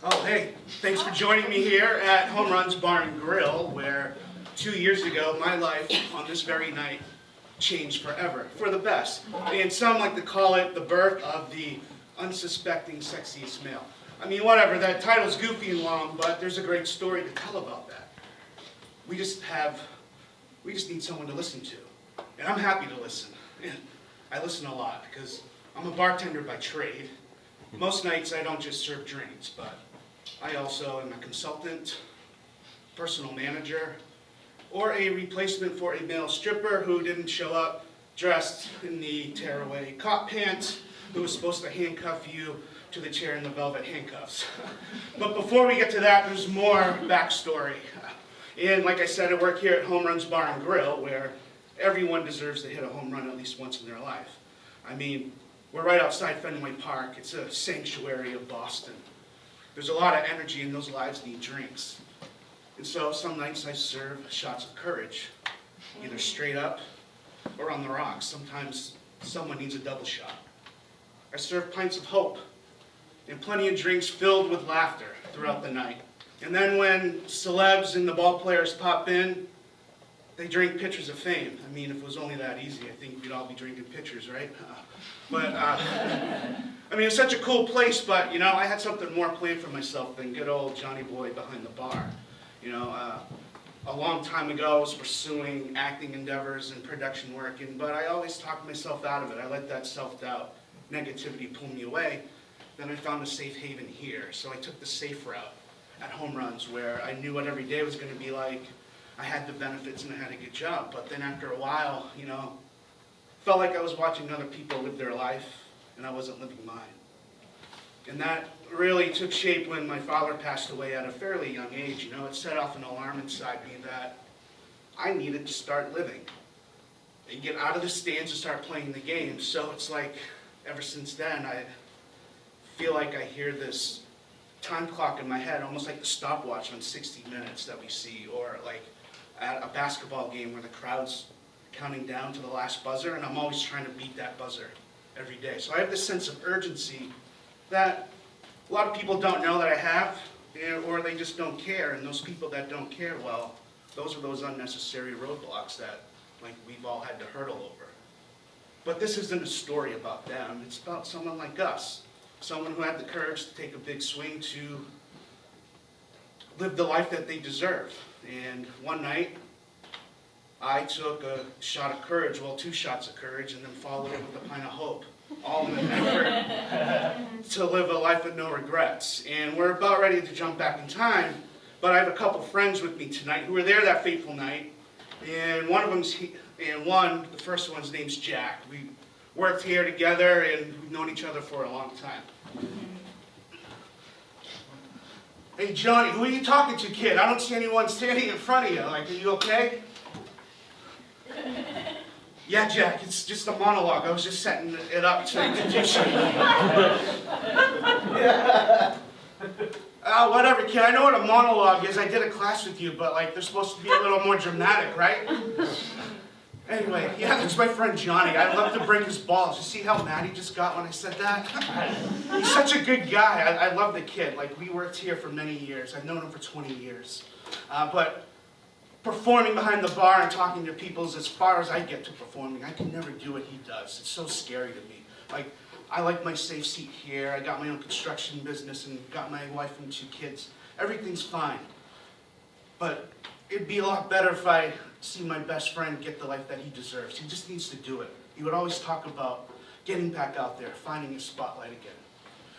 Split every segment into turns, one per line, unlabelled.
Oh, hey, thanks for joining me here at Home Runs Bar and Grill, where 2 years ago, my life on this very night changed forever, for the best. And some like to call it the birth of the unsuspecting sexiest male. I mean, whatever, that title's goofy and long, but there's a great story to tell about that. We just need someone to listen to. And I'm happy to listen. And I listen a lot because I'm a bartender by trade. Most nights I don't just serve drinks, but I also am a consultant, personal manager, or a replacement for a male stripper who didn't show up dressed in the tearaway cop pants, who was supposed to handcuff you to the chair in the velvet handcuffs. But before we get to that, there's more backstory. And like I said, I work here at Home Runs Bar and Grill, where everyone deserves to hit a home run at least once in their life. I mean, we're right outside Fenway Park. It's a sanctuary of Boston. There's a lot of energy, and those lives need drinks. And so some nights I serve shots of courage, either straight up or on the rocks. Sometimes someone needs a double shot. I serve pints of hope and plenty of drinks filled with laughter throughout the night. And then when celebs and the ball players pop in, they drink pitchers of fame. I mean, if it was only that easy, I think we'd all be drinking pitchers, right? I mean, it's such a cool place, but, you know, I had something more planned for myself than good old Johnny Boy behind the bar. You know, a long time ago, I was pursuing acting endeavors and production work, but I always talked myself out of it. I let that self-doubt, negativity pull me away. Then I found a safe haven here, so I took the safe route at Home Runs, where I knew what every day was going to be like. I had the benefits and I had a good job, but then after a while, you know, felt like I was watching other people live their life, and I wasn't living mine. And that really took shape when my father passed away at a fairly young age. You know, it set off an alarm inside me that I needed to start living and get out of the stands and start playing the game. So it's like, ever since then, I feel like I hear this time clock in my head, almost like the stopwatch on 60 Minutes that we see, or like at a basketball game where the crowd's counting down to the last buzzer, and I'm always trying to beat that buzzer every day. So I have this sense of urgency that a lot of people don't know that I have, or they just don't care. And those people that don't care, well, those are those unnecessary roadblocks that, like, we've all had to hurdle over. But this isn't a story about them. It's about someone like us, someone who had the courage to take a big swing to live the life that they deserve. And one night, I took a shot of courage, well, 2 shots of courage, and then followed it with a pint of hope, all in an effort to live a life with no regrets. And we're about ready to jump back in time, but I have a couple friends with me tonight who were there that fateful night, and the first one's name's Jack. We worked here together, and we've known each other for a long time. Hey, Johnny, who are you talking to, kid? I don't see anyone standing in front of you. Like, are you okay? Yeah, Jack, it's just a monologue. I was just setting it up to introduce you. Whatever, kid. I know what a monologue is. I did a class with you, but, like, they're supposed to be a little more dramatic, right? Anyway, yeah, that's my friend Johnny. I'd love to break his balls. You see how mad he just got when I said that? He's such a good guy. I love the kid. Like, we worked here for many years. I've known him for 20 years. But performing behind the bar and talking to people is as far as I get to performing. I can never do what he does. It's so scary to me. Like, I like my safe seat here. I got my own construction business and got my wife and 2 kids. Everything's fine. But it'd be a lot better if I see my best friend get the life that he deserves. He just needs to do it. He would always talk about getting back out there, finding his spotlight again.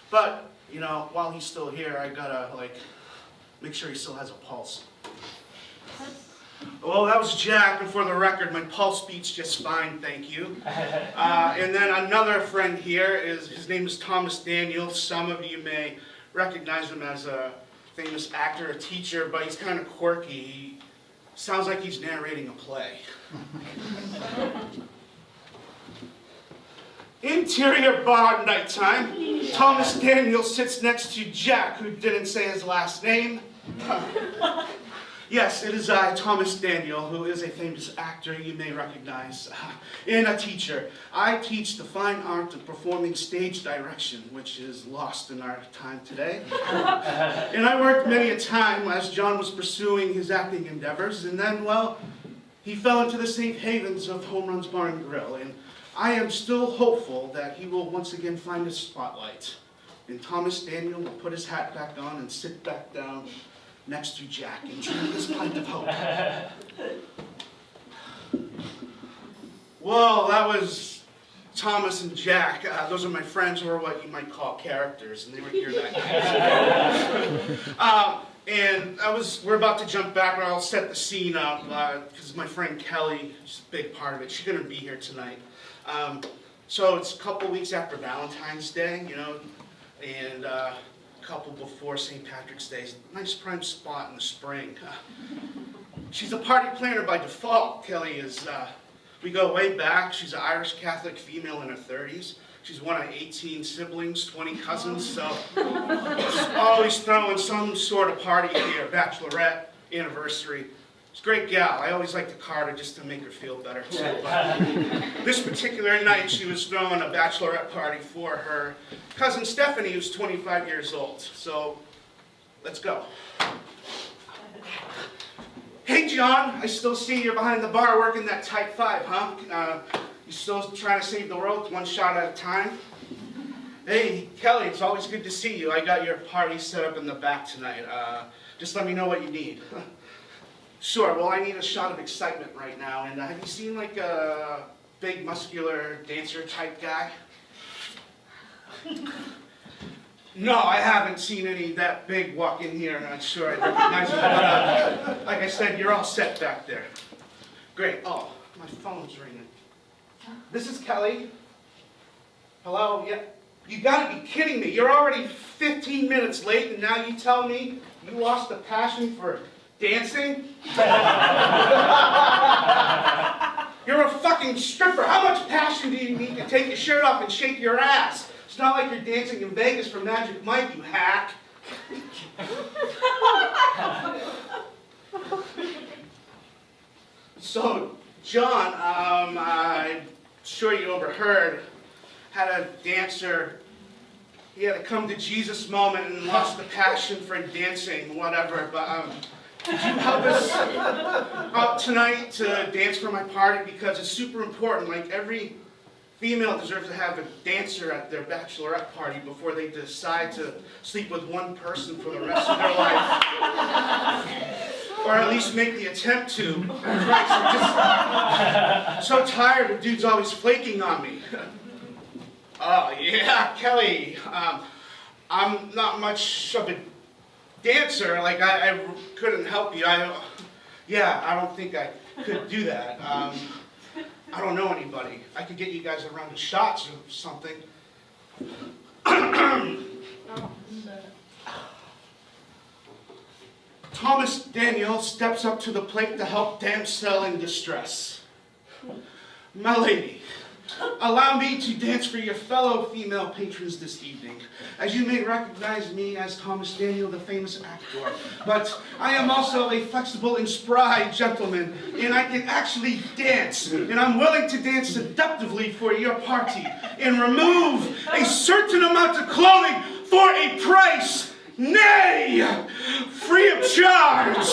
But, you know, while he's still here, I gotta, like, make sure he still has a pulse. Well, that was Jack, and for the record, my pulse beats just fine, thank you. And then another friend here, his name is Thomas Daniel. Some of you may recognize him as a famous actor or teacher, but he's kind of quirky. He sounds like he's narrating a play. Interior bar nighttime. Thomas Daniel sits next to Jack, who didn't say his last name. Yes, it is I, Thomas Daniel, who is a famous actor you may recognize, and a teacher. I teach the fine art of performing stage direction, which is lost in our time today. And I worked many a time as John was pursuing his acting endeavors, and then, well, he fell into the safe havens of Home Runs Bar and Grill, and I am still hopeful that he will once again find his spotlight. And Thomas Daniel will put his hat back on and sit back down next to Jack and drink his pint of hope. Well, that was Thomas and Jack. Those are my friends, or what you might call characters, and they were here that night. We're about to jump back, but I'll set the scene up, because my friend Kelly, she's a big part of it, she couldn't be here tonight. So it's a couple weeks after Valentine's Day, you know, and a couple before St. Patrick's Day. Nice prime spot in the spring. She's a party planner by default. Kelly is, we go way back. She's an Irish Catholic female in her 30s. She's one of 18 siblings, 20 cousins, so she's always throwing some sort of party here, bachelorette, anniversary. She's a great gal. I always like to card her just to make her feel better, too. But this particular night, she was throwing a bachelorette party for her cousin Stephanie, who's 25 years old. So, let's go. Hey, John, I still see you're behind the bar working that Type 5, huh? You still trying to save the world one shot at a time? Hey, Kelly, it's always good to see you. I got your party set up in the back tonight. Just let me know what you need. Sure, well, I need a shot of excitement right now. And have you seen like a big, muscular dancer type guy? No, I haven't seen any that big walk in here. I'm not sure I recognize them. But like I said, you're all set back there. Great. Oh, my phone's ringing. This is Kelly. Hello? Yeah. You gotta be kidding me. You're already 15 minutes late, and now you tell me you lost a passion for dancing? You're a fucking stripper. How much passion do you need to take your shirt off and shake your ass? It's not like you're dancing in Vegas for Magic Mike, you hack. So, John, I'm sure you overheard, had a dancer, he had a come to Jesus moment and lost the passion for dancing, whatever, but could you help us out tonight to dance for my party? Because it's super important. Like, every female deserves to have a dancer at their bachelorette party before they decide to sleep with one person for the rest of their life. Or at least make the attempt to. Christ, I'm just so tired of dudes always flaking on me. Oh, yeah, Kelly. I'm not much of a dancer. Like, I couldn't help you. I don't think I could do that. I don't know anybody. I could get you guys a round of shots or something. Thomas Daniel steps up to the plate to help damsel in distress. My lady, allow me to dance for your fellow female patrons this evening. As you may recognize me as Thomas Daniel, the famous actor, but I am also a flexible and spry gentleman, and I can actually dance, and I'm willing to dance seductively for your party, and remove a certain amount of clothing for a price, nay, free of charge.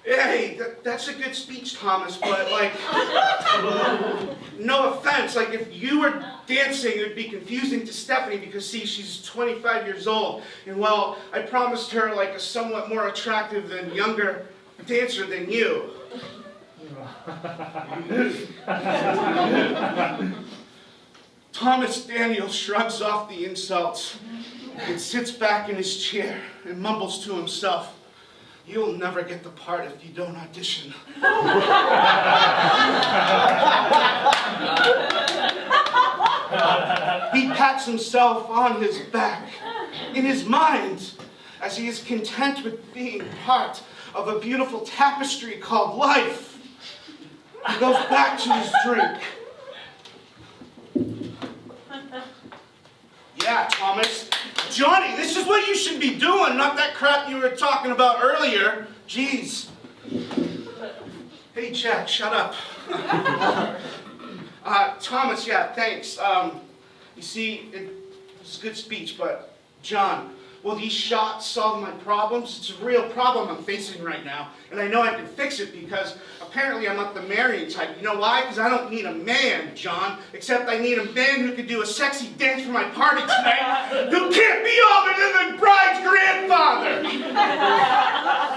Hey, that's a good speech, Thomas, but, like, no offense, like, if you were dancing, it would be confusing to Stephanie because, see, she's 25 years old, and, well, I promised her, like, a somewhat more attractive and younger dancer than you. Thomas Daniel shrugs off the insults and sits back in his chair and mumbles to himself, "You'll never get the part if you don't audition." He pats himself on his back in his mind as he is content with being part of a beautiful tapestry called life. He goes back to his drink. Yeah, Thomas, Johnny, this is what you should be doing, not that crap you were talking about earlier. Jeez. Hey, Jack, shut up. Thomas, yeah, thanks. You see, it was a good speech, but John, will these shots solve my problems? It's a real problem I'm facing right now, and I know I can fix it because apparently I'm not the marrying type. You know why? Because I don't need a man, John, except I need a man who can do a sexy dance for my party tonight who can't be older than the bride's grandfather.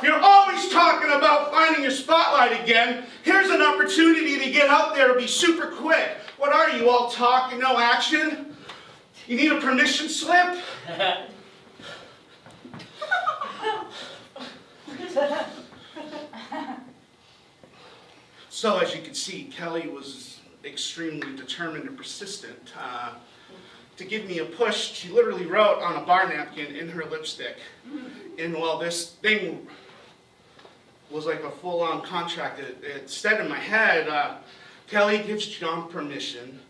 You're always talking about finding your spotlight again. Here's an opportunity to get out there and be super quick. What are you, all talk and no action? You need a permission slip? So, as you can see, Kelly was extremely determined and persistent. To give me a push, she literally wrote on a bar napkin in her lipstick. And while this thing was like a full-on contract, it said in my head, Kelly gives John permission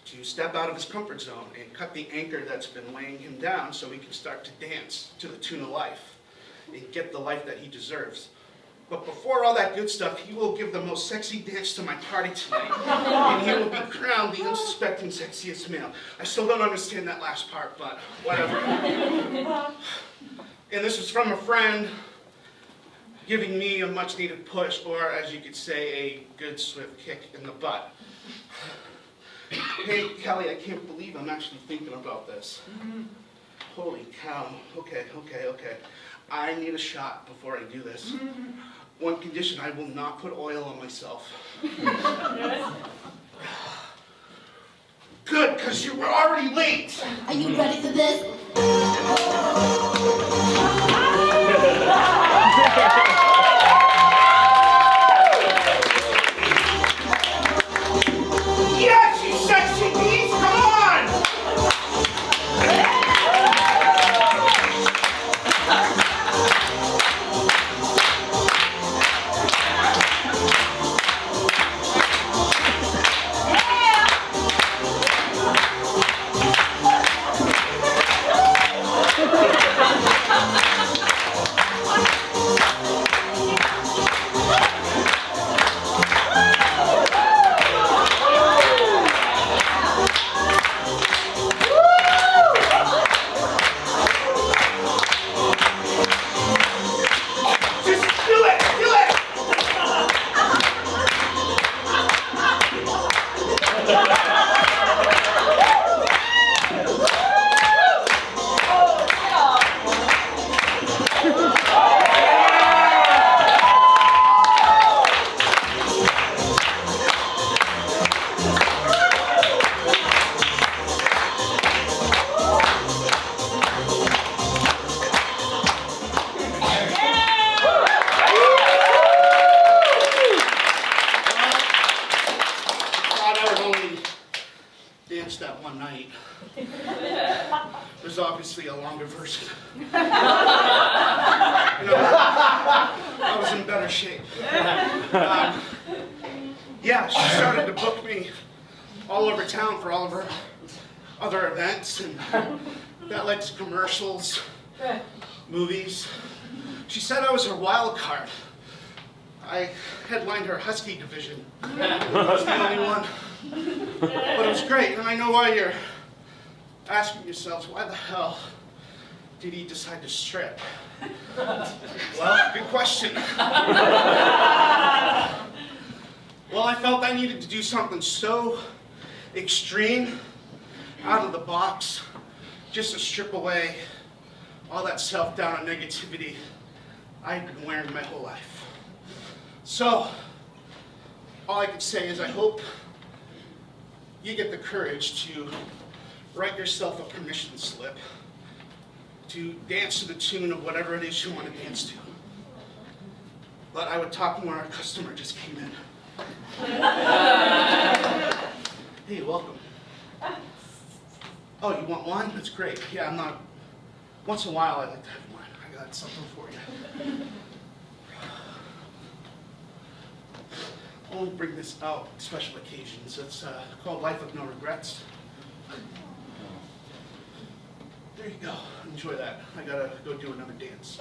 to step out of his comfort zone and cut the anchor that's been weighing him down so he can start to dance to the tune of life and get the life that he deserves. But before all that good stuff, he will give the most sexy dance to my party tonight. And he will be crowned the unsuspecting sexiest male. I still don't understand that last part, but whatever. And this was from a friend giving me a much needed push, or as you could say, a good swift kick in the butt. Hey, Kelly, I can't believe I'm actually thinking about this. Holy cow. Okay. I need a shot before I do this. One condition, I will not put oil on myself. Good, because you were already late.
Are you ready for this?
Yes, you sexy beast, come on! That one night. There's obviously a longer version. I was in better shape. Yeah, she started to book me all over town for all of her other events, and that led to commercials, movies. She said I was her wild card. I headlined her Husky division. I was the only one. But it was great, and I know why you're asking yourselves, why the hell did he decide to strip? Well, good question. Well, I felt I needed to do something so extreme, out of the box, just to strip away all that self-doubt and negativity I'd been wearing my whole life. So, all I can say is I hope you get the courage to write yourself a permission slip to dance to the tune of whatever it is you want to dance to. But I would talk more. Our customer just came in. Hey, welcome. Oh, you want wine? That's great. Yeah, I'm not. Once in a while, I like to have wine. I got something for you. Only bring this out special occasions. It's called Life of No Regrets. There you go. Enjoy that. I gotta go do another dance.